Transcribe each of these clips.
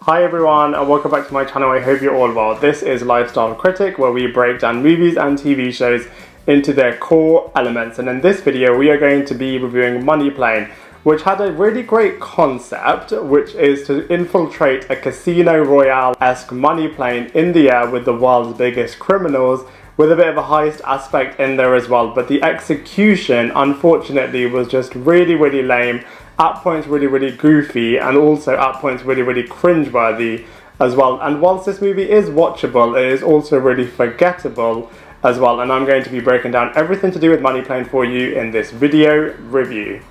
Hi everyone and welcome back to my channel. I hope you're all well. This is Lifestyle Critic, where we break down movies and TV shows into their core elements, and in this video we are going to be reviewing Money Plane, which had a really great concept, which is to infiltrate a casino royale-esque money plane in the air with the world's biggest criminals, with a bit of a heist aspect in there as well. But the execution unfortunately was just really lame, at points really goofy, and also at points really cringeworthy as well. And whilst this movie is watchable, it is also really forgettable as well, and I'm going to be breaking down everything to do with Money Plane for you in this video review.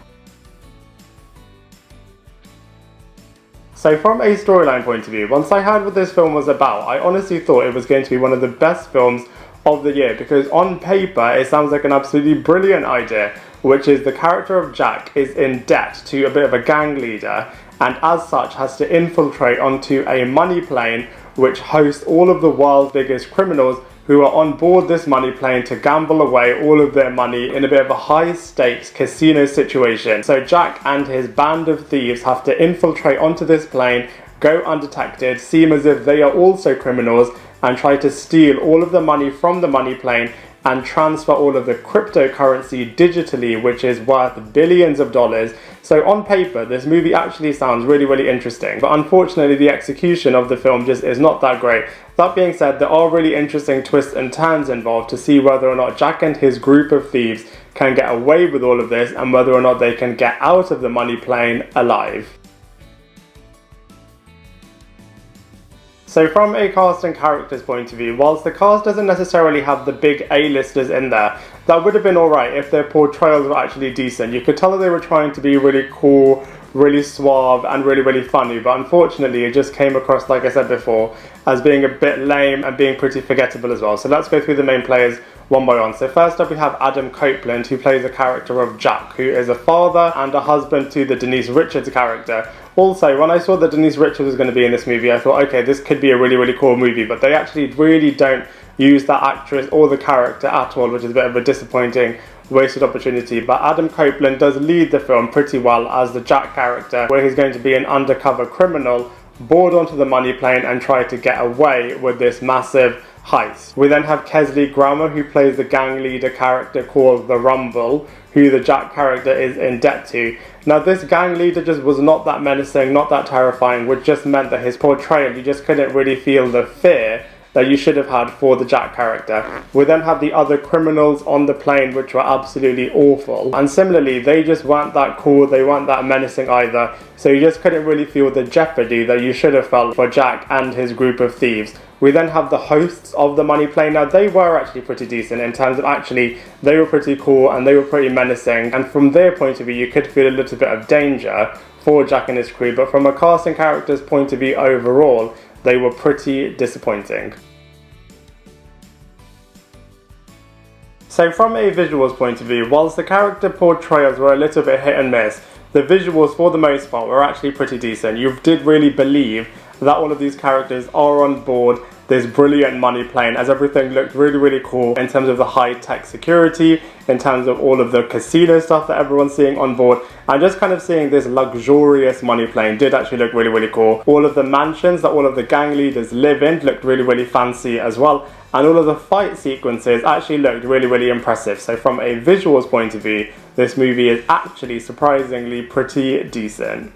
So from a storyline point of view, once I heard what this film was about, I honestly thought it was going to be one of the best films of the year, because on paper it sounds like an absolutely brilliant idea, which is the character of Jack is in debt to a bit of a gang leader, and as such has to infiltrate onto a money plane which hosts all of the world's biggest criminals who are on board this money plane to gamble away all of their money in a bit of a high stakes casino situation. So Jack and his band of thieves have to infiltrate onto this plane, go undetected, seem as if they are also criminals, and try to steal all of the money from the money plane and transfer all of the cryptocurrency digitally, which is worth billions of dollars. So on paper, this movie actually sounds really interesting, but unfortunately the execution of the film just is not that great. That being said, there are really interesting twists and turns involved to see whether or not Jack and his group of thieves can get away with all of this, and whether or not they can get out of the money plane alive. So from a cast and characters point of view, whilst the cast doesn't necessarily have the big A-listers in there, that would have been alright if their portrayals were actually decent. You could tell that they were trying to be really cool, really suave, and really funny, but unfortunately it just came across, like I said before, as being a bit lame and being pretty forgettable as well. So let's go through the main players one by one. So first up we have Copeland, who plays the character of Jack, who is a father and a husband to the Denise Richards character. Also, when I saw that Denise Richards was going to be in this movie, I thought, okay, this could be a really cool movie, but they actually really don't use that actress or the character at all, which is a bit of a disappointing, wasted opportunity. But Copeland does lead the film pretty well as the Jack character, where he's going to be an undercover criminal, board onto the money plane and try to get away with this massive heist. We then have Kelsey, who plays the gang leader character called the Rumble, who the Jack character is in debt to. Now this gang leader just was not that menacing, not that terrifying, which just meant that his portrayal, you just couldn't really feel the fear that you should have had for the Jack character. We then have the other criminals on the plane, which were absolutely awful, and similarly they just weren't that cool, they weren't that menacing either, so you just couldn't really feel the jeopardy that you should have felt for Jack and his group of thieves. We then have the hosts of the money plane. Now they were actually pretty decent in terms of actually they were pretty cool and they were pretty menacing, and from their point of view you could feel a little bit of danger for Jack and his crew, but from a cast and characters point of view overall, they were pretty disappointing. So from a visuals point of view, whilst the character portrayals were a little bit hit and miss, the visuals for the most part were actually pretty decent. You did really believe that all of these characters are on board this brilliant money plane, as everything looked really cool in terms of the high-tech security, in terms of all of the casino stuff that everyone's seeing on board, and just kind of seeing this luxurious money plane did actually look really cool. All of the mansions that all of the gang leaders live in looked really fancy as well, and all of the fight sequences actually looked really impressive. So from a visuals point of view, this movie is actually surprisingly pretty decent.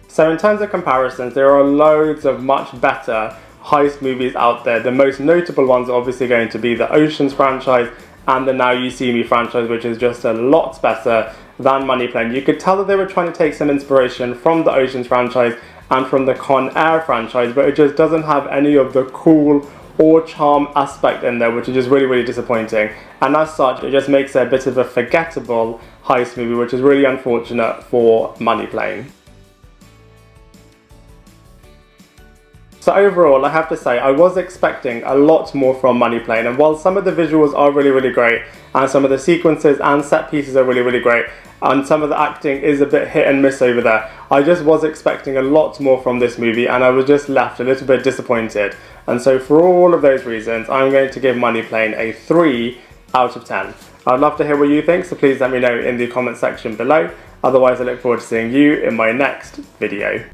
So in terms of comparisons, there are loads of much better heist movies out there. The most notable ones are obviously going to be the Ocean's franchise and the Now You See Me franchise, which is just a lot better than Money Plane. You could tell that they were trying to take some inspiration from the Ocean's franchise and from the Con Air franchise, but it just doesn't have any of the cool or charm aspect in there, which is just really disappointing. And as such, it just makes it a bit of a forgettable heist movie, which is really unfortunate for Money Plane. So overall, I have to say, I was expecting a lot more from Money Plane, and while some of the visuals are really great, and some of the sequences and set pieces are really great, and some of the acting is a bit hit and miss over there, I just was expecting a lot more from this movie, and I was just left a little bit disappointed. And so for all of those reasons, I'm going to give Money Plane a 3 out of 10. I'd love to hear what you think, so please let me know in the comment section below. Otherwise, I look forward to seeing you in my next video.